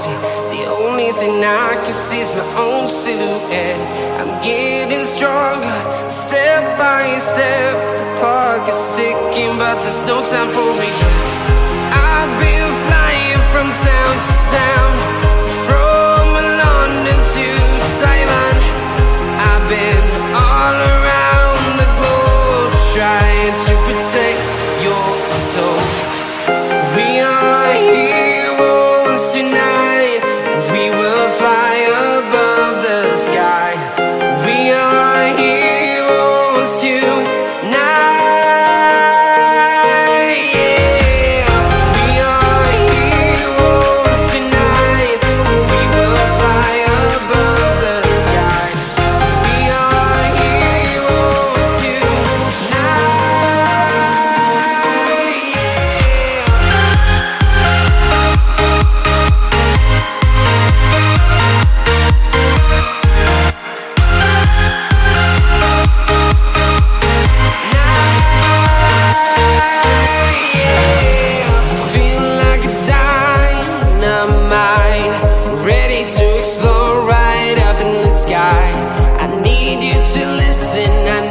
see. The only thing I can see is my own silhouette. I'm getting stronger, step by step. The clock is ticking, but there's no time for regrets. I've been flying from town to town, from London to Taiwan. I've been all around the globe, trying to protect your soul. We are heroes tonight. We will fly above the sky. We are heroes tonight. Yeah. We are heroes tonight. We will fly above the sky. We are heroes tonight. Feel like a dynamite, ready to explode right up in the sky. I need you to listen. I